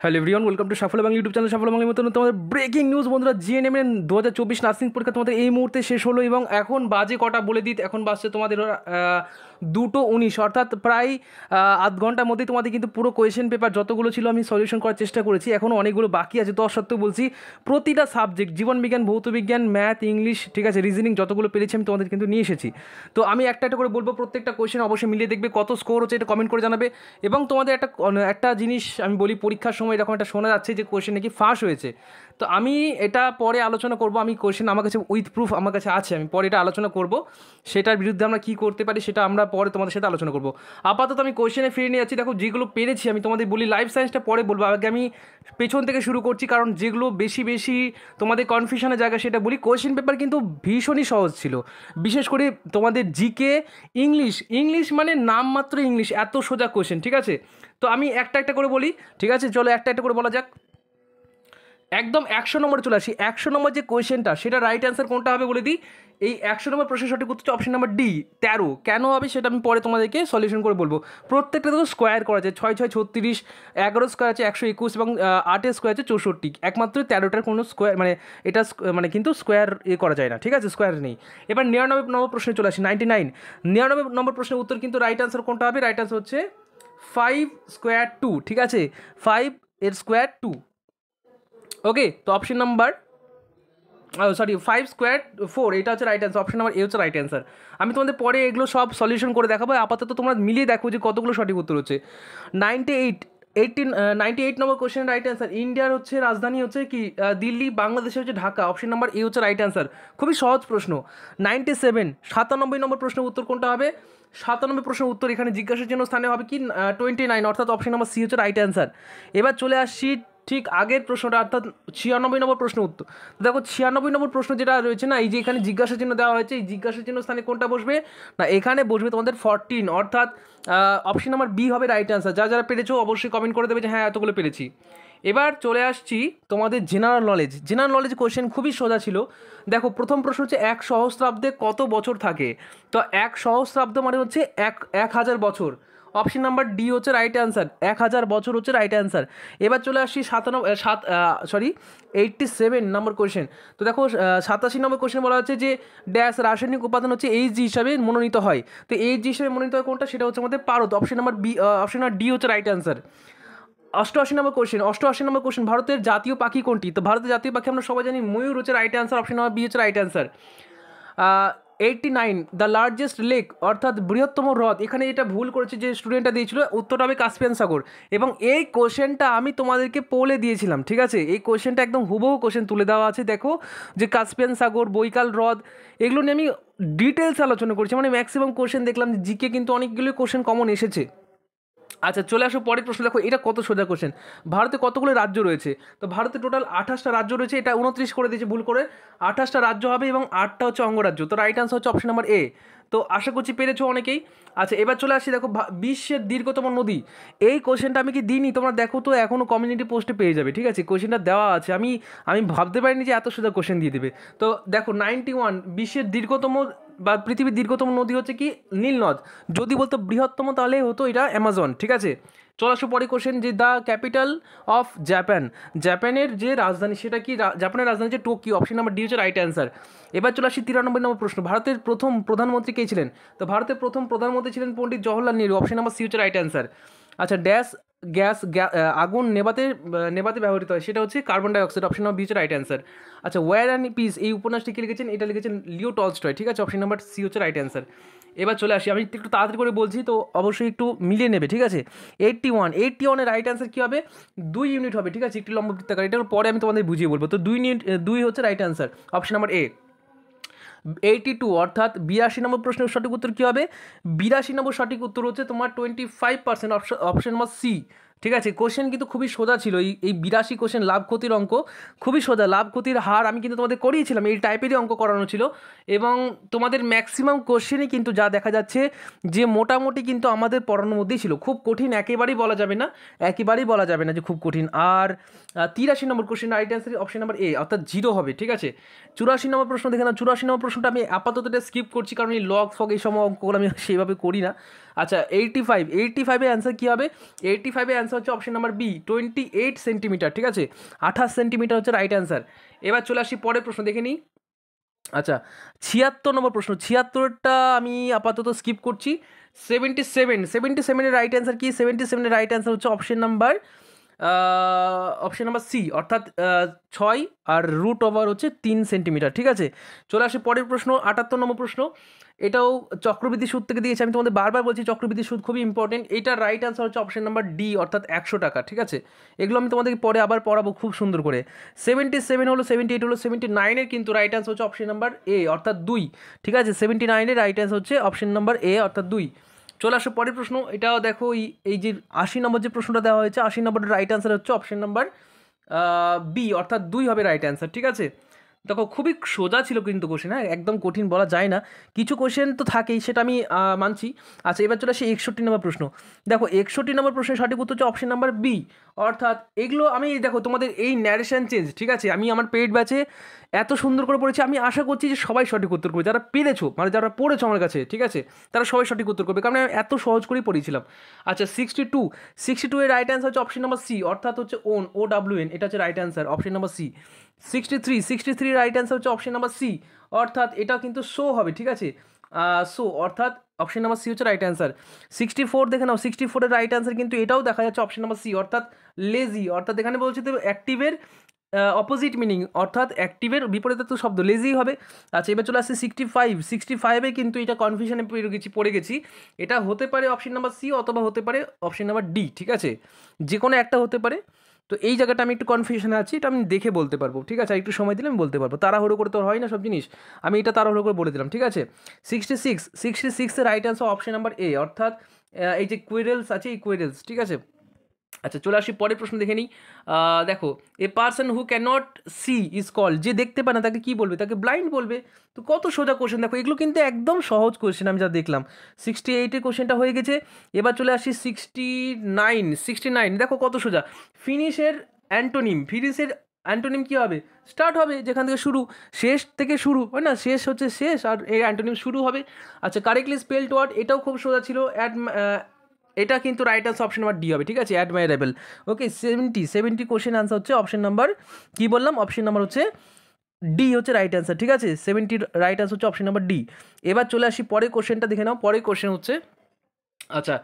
Hello everyone, welcome to সাফল্য Bangla YouTube channel. সাফল্য বাংলার মতো তোমাদের ব্রেকিং নিউজ বন্ধুরা, জিএনএম এর 2024 নার্সিং পরীক্ষা তোমাদের এই মুহূর্তে শেষ হলো এবং এখন বাজে কটা বলে দিই। এখন বাজছে তোমাদের 2:19, অর্থাৎ প্রায় আধ ঘন্টার মধ্যে তোমাদের কিন্তু পুরো কোয়েশ্চেন পেপার যতগুলো ছিল আমি সলিউশন করার চেষ্টা করেছি। এখনও অনেকগুলো বাকি আছে, তৎ সত্ত্বেও বলছি প্রতিটা সাবজেক্ট, জীবনবিজ্ঞান, ভৌতবিজ্ঞান, ম্যাথ, ইংলিশ, ঠিক আছে, রিজনিং যতগুলো পেরেছি আমি তোমাদের কিন্তু নিয়ে এসেছি। তো আমি একটা একটা করে বলবো, প্রত্যেকটা কোয়েশ্চেন অবশ্যই মিলিয়ে দেখবে কত স্কোর হচ্ছে, এটা কমেন্ট করে জানাবে। এবং তোমাদের একটা জিনিস আমি বলি, পরীক্ষার সময় এরকম একটা শোনা যাচ্ছে যে কোয়েশ্চেন নাকি ফাঁস হয়েছে। তো আমি এটা পরে আলোচনা করব। আমি কোয়েশ্চেন আমার কাছে উইথ প্রুফ আমার কাছে আছে, আমি পরে এটা আলোচনা করব। সেটার বিরুদ্ধে আমরা কী করতে পারি সেটা আমরা পরে তোমাদের সাথে আলোচনা করব। আপাতত আমি কোয়েশ্চেনে ফিরে নিয়ে যাচ্ছি। দেখো, যেগুলো পেরেছি আমি তোমাদের বলি, লাইফ সায়েন্সটা পরে বলবো, আগে আমি পেছন থেকে শুরু করছি, কারণ যেগুলো বেশি বেশি তোমাদের কনফিউশনের জায়গা সেটা বলি। কোয়েশ্চেন পেপার কিন্তু ভীষণই সহজ ছিল, বিশেষ করে তোমাদের জিকে, ইংলিশ মানে নামমাত্র ইংলিশ, এত সোজা কোয়েশ্চেন, ঠিক আছে। তো আমি একটা একটা করে বলি, ঠিক আছে, চলো একটা একটা করে বলা যাক। একদম 100 নম্বরে চলে আসি। 100 নম্বর যে কোয়েশ্চেনটা, সেটা রাইট অ্যান্সার কোনটা হবে বলে দিই। এই 100 নম্বর প্রশ্নের সঠিক উত্তর হচ্ছে অপশন নাম্বার ডি, 13। কেন হবে সেটা আমি পরে তোমাদেরকে সলিউশন করে বলবো। প্রত্যেকটা তো স্কোয়ার করা যায়, 6 6 36, 11 স্কোয়ার আছে 121 এবং 8 স্কোয়ার আছে 64। একমাত্র 13টার কোনো স্কোয়ার মানে এটা মানে কিন্তু স্কোয়ার করা যায় না, ঠিক আছে, স্কোয়ার নেই। এবার 99 নম্বর প্রশ্নে চলে আসি, 99। 99 নম্বর প্রশ্নের উত্তর কিন্তু রাইট অ্যান্সার কোনটা হবে? রাইট অ্যান্সার হচ্ছে 5 স্কোয়ার 2, ঠিক আছে, 5 এর স্কোয়ার 2। ওকে, তো অপশন নাম্বার 5 স্কোয়ার 4, এটা হচ্ছে রাইট অ্যান্সার। অপশন নাম্বার এ হচ্ছে রাইট অ্যান্সার। আমি তোমাদের পরে এগুলো সব সলিউশন করে দেখাবো, আপাতত তোমরা মিলিয়ে দেখো যে কতগুলো সঠিক উত্তর হচ্ছে। 98 নম্বর কোশ্চেন রাইট অ্যান্সার। ইন্ডিয়ার হচ্ছে রাজধানী হচ্ছে কি? দিল্লি। বাংলাদেশের হচ্ছে ঢাকা। অপশন নাম্বার এ হচ্ছে রাইট অ্যান্সার। খুবই সহজ প্রশ্ন। 97 নম্বর প্রশ্নের উত্তর কোনটা হবে? 97 প্রশ্নের উত্তর এখানে জিজ্ঞাসার জন্য স্থানে হবে কি? 29, অর্থাৎ অপশন নাম্বার সি হচ্ছে রাইট অ্যান্সার। এবার চলে আসছি ঠিক আগের প্রশ্নটা, অর্থাৎ 96 নম্বর প্রশ্ন উত্তর। দেখো, 96 নম্বর প্রশ্ন যেটা রয়েছে না, এই যে এখানে জিজ্ঞাসার জন্য দেওয়া হয়েছে, এই জিজ্ঞাসার জন্য স্থানে কোনটা বসবে? না, এখানে বসবে তোমাদের 14, অর্থাৎ অপশন নাম্বার বি হবে রাইট অ্যান্সার। যারা যারা পেরেছো অবশ্যই কমেন্ট করে দেবে যে হ্যাঁ এতগুলো পেরেছি। এবার চলে আসছি তোমাদের জেনারেল নলেজ কোয়েশ্চেন খুবই সোজা ছিল। দেখো, প্রথম প্রশ্ন হচ্ছে 1 সহস্রাব্দে কত বছর থাকে? তো 1 সহস্রাব্দ মানে হচ্ছে 1000 বছর। অপশন নাম্বার ডি হচ্ছে রাইট অ্যান্সার, 1000 বছর হচ্ছে রাইট অ্যান্সার। এবার চলে আসছি 87 নম্বর কোয়েশ্চেন। তো দেখো, 87 নম্বর কোয়েশ্চেন বলা হচ্ছে যে ড্যাশ রাসায়নিক উপাদান হচ্ছে এইচজি হিসাবে মনোনীত হয়। তো এইচজি হিসাবে মনোনীত হয় কোনটা? সেটা হচ্ছে আমাদের পারদ। অপশন নাম্বার ডি হচ্ছে রাইট অ্যান্সার। 88 নম্বর কোয়েশ্চেন, ভারতের জাতীয় পাখি কোনটি? তো ভারতের জাতীয় পাখি আমরা সবাই জানি ময়ূর হচ্ছে right answer. Option number B হচ্ছে right answer. 89, the largest lake, অর্থাৎ বৃহত্তম হ্রদ। এখানে এটা ভুল করেছে যে স্টুডেন্টটা দিয়েছিল, উত্তরটা হবে কাস্পিয়ান সাগর। এবং এই কোশ্চেনটা আমি তোমাদেরকে পোলে দিয়েছিলাম, ঠিক আছে, এই কোশ্চেনটা একদম হুবহু কোশ্চেন তুলে দেওয়া আছে। দেখো যে কাস্পিয়ান সাগর, বৈকাল হ্রদ, এগুলো নিয়ে আমি ডিটেলস আলোচনা করেছি। মানে ম্যাক্সিমাম কোশ্চেন দেখলাম যে জিকে কিন্তু অনেকগুলো কোশ্চেন কমন এসেছে। আচ্ছা, চলে আসো পরের প্রশ্ন। দেখো, এটা কত সোজা কোশ্চেন। ভারতে কতগুলো রাজ্য রয়েছে? তো ভারতে টোটাল 28টা রাজ্য রয়েছে, এটা 29 করে দিয়েছে ভুল করে। 28টা রাজ্য হবে এবং 8টা হচ্ছে অঙ্গরাজ্য। তো রাইট আনসার হচ্ছে অপশন নাম্বার এ। তো আশা করছি পেরেছো অনেকেই। আচ্ছা, এবার চলে আসি। দেখো, বিশ্বের দীর্ঘতম নদী, এই কোশ্চেনটা আমি কি দিইনি? তোমরা দেখো তো, এখনও কমিউনিটি পোস্টে পেয়ে যাবে, ঠিক আছে, কোশ্চেনটা দেওয়া আছে। আমি ভাবতে পারিনি যে এত সোজা কোশ্চেন দিয়ে দেবে। তো দেখো, 91, বিশ্বের দীর্ঘতম বা পৃথিবীর দীর্ঘতম নদী হচ্ছে কি? নীল নদ। যদি বলতো বৃহত্তম তাহলে হতো এটা অ্যামাজন, ঠিক আছে। চলে আসো পরে কোশ্চেন যে দ্য ক্যাপিটাল অফ জাপানের যে রাজধানী সেটা কি? জাপানের রাজধানী হচ্ছে টোকিও। অপশন নাম্বার ডি হচ্ছে রাইট অ্যান্সার। এবার চলে আসি 93 নম্বর প্রশ্ন। ভারতের প্রথম প্রধানমন্ত্রী কে ছিলেন? তো ভারতের প্রথম প্রধানমন্ত্রী ছিলেন Pandit Jawaharlal Nehru. Option number C হচ্ছে রাইট অ্যান্সার। আচ্ছা, আগুন নেভাতে ব্যবহৃত হয়, সেটা হচ্ছে carbon dioxide. Option number B হচ্ছে রাইট অ্যান্সার। আচ্ছা, ওয়ার অ্যান্ড পিস, এই উপন্যাসটি কে লিখেছেন? এটা লিখেছেন লিও টলস্টয়, ঠিক আছে, অপশন নাম্বার সি হচ্ছে রাইট অ্যান্সার। এবার চলে আসি, আমি একটু তাড়াতাড়ি করে বলছি তো অবশ্যই একটু মিলিয়ে নেবে, ঠিক আছে। 81 রাইট অ্যান্সার কী হবে? 2 ইউনিট হবে, ঠিক আছে, একটি লম্ব বৃত্তাকার। এটার পরে আমি তোমাদের বুঝিয়ে বলবো। তো 2 ইউনিট, 2 হচ্ছে রাইট অ্যান্সার, অপশন নাম্বার এ। 82, অর্থাৎ 82 নম্বর প্রশ্নের সঠিক উত্তর কী হবে? 82 নম্বর সঠিক উত্তর হচ্ছে তোমার 25%, অপশন নাম্বার সি, ঠিক আছে। কোশ্চেন কিন্তু খুবই সোজা ছিল। এই 82 কোশ্চেন লাভ ক্ষতির অঙ্ক, খুবই সোজা। লাভ ক্ষতির হার আমি কিন্তু তোমাদের করিয়েছিলাম, এই টাইপেরই অঙ্ক করানো ছিল। এবং তোমাদের ম্যাক্সিমাম কোশ্চেনই কিন্তু যা দেখা যাচ্ছে যে মোটামুটি কিন্তু আমাদের পড়ানোর মধ্যেই ছিল। খুব কঠিন একেবারেই বলা যাবে না যে খুব কঠিন। আর 83 নম্বর question right answer option number A, অর্থাৎ 0 হবে, ঠিক আছে। 84 নম্বর প্রশ্ন দেখে না, 84 নম্বর প্রশ্নটা আমি আপাতত এটা স্কিপ করছি, কারণ এই লগ ফগ এই সময় অঙ্কগুলো আমি সেইভাবে করি না। আচ্ছা, 85 এর অ্যান্সার কী হবে? 85 এর অ্যান্সার হচ্ছে অপশন নাম্বার বি 28 সেন্টিমিটার, ঠিক আছে 28 সেন্টিমিটার হচ্ছে রাইট অ্যান্সার। এবার চলে আসি পরের প্রশ্ন দেখে নিই। আচ্ছা 76 নম্বর প্রশ্ন, 76টা আমি আপাতত স্কিপ করছি। 77 রাইট অ্যান্সার কি? 77 রাইট অ্যান্সার হচ্ছে অপশন নাম্বার সি, অর্থাৎ 6 আর রুট ওভার হচ্ছে 3 সেন্টিমিটার, ঠিক আছে। চলে আসি পরের প্রশ্ন 78 নম্বর প্রশ্ন। এটাও চক্রবৃদ্ধি সুদ থেকে দিয়েছে, আমি তোমাদের বারবার বলছি চক্রবৃদ্ধি সুদ খুবই ইম্পর্টেন্ট। এটার রাইট অ্যান্সার হচ্ছে অপশন নাম্বার ডি, অর্থাৎ 100 টাকা, ঠিক আছে। এগুলো আমি তোমাদেরকে পরে আবার পড়াবো খুব সুন্দর করে। 77 হলো, 78 হলো, 79-এর কিন্তু রাইট অ্যান্সার হচ্ছে অপশন নাম্বার এ, অর্থাৎ 2, ঠিক আছে। 79-এর রাইট অ্যান্সার হচ্ছে অপশন নাম্বার এ, অর্থাৎ 2। চলে আসো পরের প্রশ্ন। এটাও দেখো এই যে 80 নম্বর যে প্রশ্নটা দেওয়া হয়েছে, 80 নম্বরের রাইট অ্যান্সার হচ্ছে অপশন নাম্বার বি, অর্থাৎ 2 হবে রাইট অ্যান্সার, ঠিক আছে। দেখো খুবই সোজা ছিল কিন্তু কোশ্চেন, হ্যাঁ একদম কঠিন বলা যায় না, কিছু কোশ্চেন তো থাকেই, সেটা আমি মানছি। আচ্ছা এবার চলে আসি 61 নম্বর প্রশ্ন। দেখো 61 নম্বর প্রশ্নের সঠিক উত্তর হচ্ছে অপশন নাম্বার বি, অর্থাৎ এগুলো আমি দেখো তোমাদের এই ন্যারেশন চেঞ্জ, ঠিক আছে, আমি আমার পেইড ব্যাচে এত সুন্দর করে পড়েছি, আমি আশা করছি যে সবাই সঠিক উত্তর করবে, যারা পেরেছো মানে যারা পড়েছো আমার কাছে, ঠিক আছে, তারা সবাই সঠিক উত্তর করবে, কারণ আমি এত সহজ করেই পড়িয়েছিলাম। আচ্ছা 62 এর রাইট অ্যান্সার হচ্ছে অপশন নাম্বার সি, অর্থাৎ হচ্ছে OWN, এটা হচ্ছে right answer, option number C. 63 right answer হচ্ছে অপশন নাম্বার সি, অর্থাৎ এটা কিন্তু শো হবে, ঠিক আছে, শো, অর্থাৎ অপশন নাম্বার সি হচ্ছে রাইট অ্যান্সার। 64 দেখে নাও, 64-এর রাইট অ্যান্সার কিন্তু এটাও দেখা যাচ্ছে অপশন নাম্বার সি, অর্থাৎ লেজি, অর্থাৎ এখানে বলছে তো অ্যাক্টিভের অপোজিট মিনিং, অর্থাৎ অ্যাক্টিভের বিপরীতে তো শব্দ লেজি হবে। আচ্ছা এবার চলে আসছে 65-এ কিন্তু এটা কনফিউশনে পড়ে গেছি, এটা হতে পারে অপশন নাম্বার সি অথবা হতে পারে অপশন নাম্বার ডি, ঠিক আছে, যে কোনো একটা হতে পারে। তো এই জায়গাটা আমি একটু কনফিউশনে আছি, এটা আমি দেখে বলতে পারবো, ঠিক আছে, আর একটু সময় দিলে আমি বলতে পারবো, তাড়াহুড়ো করে তো হয় না সব জিনিস, আমি এটা তাড়াহুড়ো করে বলে দিলাম, ঠিক আছে। 66-এর right answer option number A, অর্থাৎ এই যে কুইরেলস আছে, এই কুইরেলস, ঠিক আছে। আচ্ছা চলে আসি পরের প্রশ্ন দেখে নিই। দেখো a person who cannot see is called, যে দেখতে পায় না তাকে কি বলবে? তাকে ব্লাইন্ড বলবে। তো কত সোজা কোশ্চেন, দেখো এগুলো কিন্তু একদম সহজ কোশ্চেন আমি যা দেখলাম। 68-এর কোশ্চেনটা হয়ে গেছে। এবার চলে আসি 69, দেখো কত সোজা। ফিনিশের অ্যান্টোনিম কী হবে? স্টার্ট হবে, যেখান থেকে শুরু, শেষ থেকে শুরু হয় না, শেষ হচ্ছে শেষ, আর এর অ্যান্টোনিম শুরু হবে। আচ্ছা কারেক্টলি স্পেলড ওয়ার্ড, এটাও খুব সোজা ছিল, এটা কিন্তু right answer option number D হবে, ঠিক আছে, অ্যাডমাইরেবল। ওকে 70 কোশ্চেন আনসার হচ্ছে অপশন নাম্বার, কি বললাম, অপশন নাম্বার হচ্ছে ডি হচ্ছে রাইট অ্যান্সার, ঠিক আছে, 70 রাইট আনসার হচ্ছে অপশন নাম্বার ডি। এবার চলে আসি পরের কোশ্চেনটা দেখে নাও। পরের কোশ্চেন হচ্ছে আচ্ছা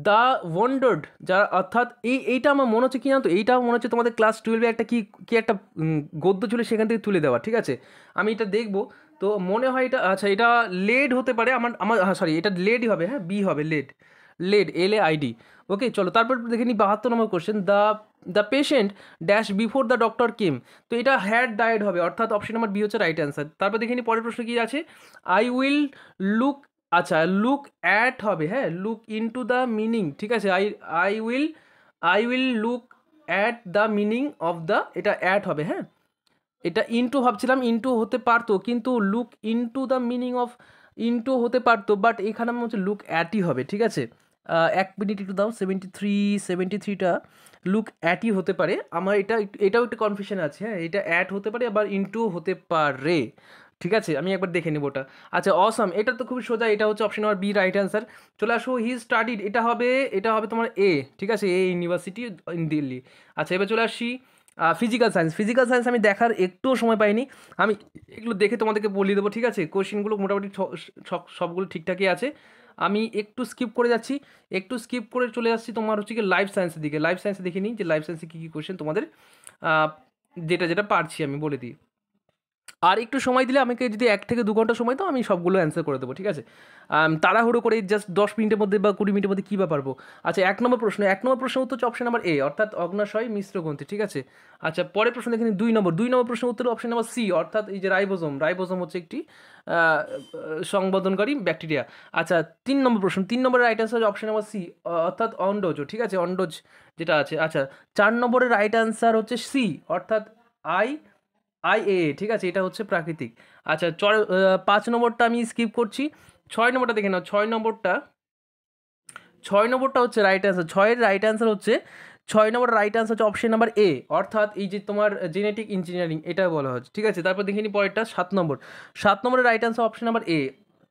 দ্য ওয়ান্ডার্ড, যারা, অর্থাৎ এইটা আমার মনে হচ্ছে কি জানো তো, এইটা মনে হচ্ছে তোমাদের ক্লাস 12-এ একটা কি একটা গদ্য ছিল, সেখান থেকে তুলে দেওয়া, ঠিক আছে, আমি এটা দেখবো। তো মনে হয় এটা, আচ্ছা এটা লেড হতে পারে, আমার সরি এটা লেডই হবে, হ্যাঁ বি হবে, LAID। ওকে চলো তারপর দেখে নিই 72 number question. The patient dash before the doctor came, তো এটা হ্যাড ডায়েড হবে, অর্থাৎ অপশন নাম্বার বি হচ্ছে রাইট অ্যান্সার। তারপর দেখে নিই পরের প্রশ্ন কী আছে। আই উইল লুক, আচ্ছা লুক অ্যাট হবে, হ্যাঁ লুক ইনটু দ্য মিনিং, ঠিক আছে, I will look at the meaning of the, এটা অ্যাট হবে, হ্যাঁ এটা ইনটু ভাবছিলাম, ইনটু হতে পারতো, কিন্তু look into the meaning of, into হতে পারতো, বাট এখানে আমার হচ্ছে লুক অ্যাটই হবে, ঠিক আছে। এক মিনিট একটু দাও। 73টা লুক অ্যাটই হতে পারে, আমার এটাও একটু কনফিউশন আছে, হ্যাঁ এটা অ্যাট হতে পারে, আবার ইনটু হতে পারে, ঠিক আছে, আমি একবার দেখে নেব ওটা। আচ্ছা অসাম, এটা তো খুবই সোজা, এটা হচ্ছে option number B right answer. চলে আসো হি স্টাডিড, এটা হবে তোমার এ, ঠিক আছে, এ ইউনিভার্সিটি ইন দিল্লি। আচ্ছা এবার চলে আসি ফিজিক্যাল সায়েন্স আমি দেখার একটুও সময় পাইনি, আমি এগুলো দেখে তোমাদেরকে বলিয়ে দেবো, ঠিক আছে। কোশ্চেনগুলো মোটামুটি সবগুলো ঠিকঠাকই আছে, আমি একটু স্কিপ করে যাচ্ছি, একটু স্কিপ করে চলে যাচ্ছি তোমার হচ্ছে কি লাইফ সায়েন্সের দিকে। লাইফ সায়েন্সে দেখে নিই যে লাইফ সায়েন্সে কী কী কোশ্চেন তোমাদের, যেটা পারছি আমি বলে দিই। আর একটু সময় দিলে আমাকে যদি 1 থেকে 2 ঘন্টা সময় দাও, আমি সবগুলো অ্যান্সার করে দেবো, ঠিক আছে। তাড়াহুড়ো করে জাস্ট 10 মিনিটের মধ্যে বা 20 মিনিটের মধ্যে কী বা পারবো। আচ্ছা 1 নম্বর প্রশ্ন উত্তর হচ্ছে অপশন নাম্বার এ, অর্থাৎ অগ্নাশয় মিশ্র গ্রন্থি, ঠিক আছে। আচ্ছা পরের প্রশ্ন দেখে নিই 2 নম্বর প্রশ্ন উত্তর অপশন নাম্বার সি, অর্থাৎ এই যে রাইবোজোম হচ্ছে একটি সংবদনকারী ব্যাকটেরিয়া। আচ্ছা 3 নম্বরের right answer option number C, অর্থাৎ অন্ডজ, ঠিক আছে, অন্ডজ যেটা আছে। আচ্ছা 4 নম্বরের রাইট অ্যান্সার হচ্ছে সি, অর্থাৎ IA, ঠিক আছে, এটা হচ্ছে প্রাকৃতিক। আচ্ছা 5 নম্বরটা আমি স্কিপ করছি। 6 নম্বরটা দেখে নাও। 6 নম্বরটা হচ্ছে রাইট অ্যান্সার। 6-এর রাইট অ্যান্সার হচ্ছে 6 নম্বর রাইট অ্যান্সার হচ্ছে অপশন নাম্বার এ, অর্থাৎ এই যে তোমার জেনেটিক ইঞ্জিনিয়ারিং এটা বলা হচ্ছে, ঠিক আছে। তারপর দেখে নিই পরেরটা 7 নম্বরের রাইট অ্যান্সার অপশন নাম্বার এ,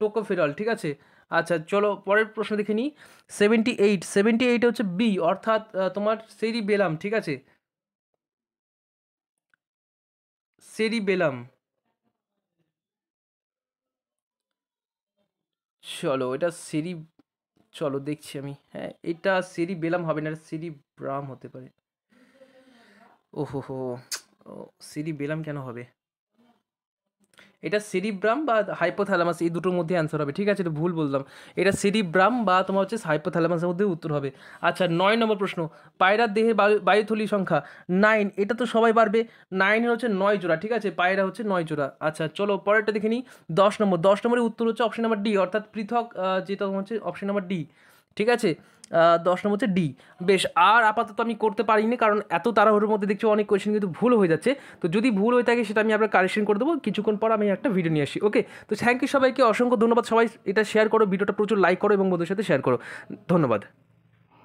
টোকোফেরল, ঠিক আছে। আচ্ছা চলো পরের প্রশ্ন দেখে নিই। 78 হচ্ছে বি, অর্থাৎ তোমার সেরিবেলাম, ঠিক আছে, সেরিবেলাম। চলো এটা চলো দেখছি আমি, হ্যাঁ এটা সেরিবেলাম হবে না, এটা সেরিব্রাম হতে পারে। ওহো হো, ও সেরিবেলাম কেন হবে? এটা সেরিব্রাম বা হাইপোথ্যালামাস, এই দুটোর মধ্যে অ্যান্সার হবে, ঠিক আছে, এটা ভুল বললাম। এটা সেরিব্রাম বা তোমার হচ্ছে হাইপোথ্যালামাসের মধ্যে উত্তর হবে। আচ্ছা 9 নম্বর প্রশ্ন, পায়রার দেহে বায়ুথলি সংখ্যা 9, এটা তো সবাই পারবে। 9 হচ্ছে 9 জোড়া, ঠিক আছে, পায়রা হচ্ছে 9 জোড়া। আচ্ছা চলো পরেরটা দেখে নিই। 10 নম্বরের উত্তর হচ্ছে অপশন নাম্বার ডি, অর্থাৎ পৃথক, যেটা হচ্ছে অপশন নাম্বার ডি, ঠিক আছে। 10 নম্বর হচ্ছে ডি। বেশ, আর আপাতত আমি করতে পারিনি, কারণ এত তাড়াহুড়োর মধ্যে দেখছি অনেক কোয়েশ্চেন কিন্তু ভুল হয়ে যাচ্ছে। তো যদি ভুল হয়ে থাকে সেটা আমি আপনার কারেকশন করে দেবো কিছুক্ষণ পর, আমি একটা ভিডিও নিয়ে আসি। ওকে, তো থ্যাংক ইউ সবাইকে, অসংখ্য ধন্যবাদ। সবাই এটা শেয়ার করো, ভিডিওটা প্রচুর লাইক করো এবং বন্ধুদের সাথে শেয়ার করো। ধন্যবাদ।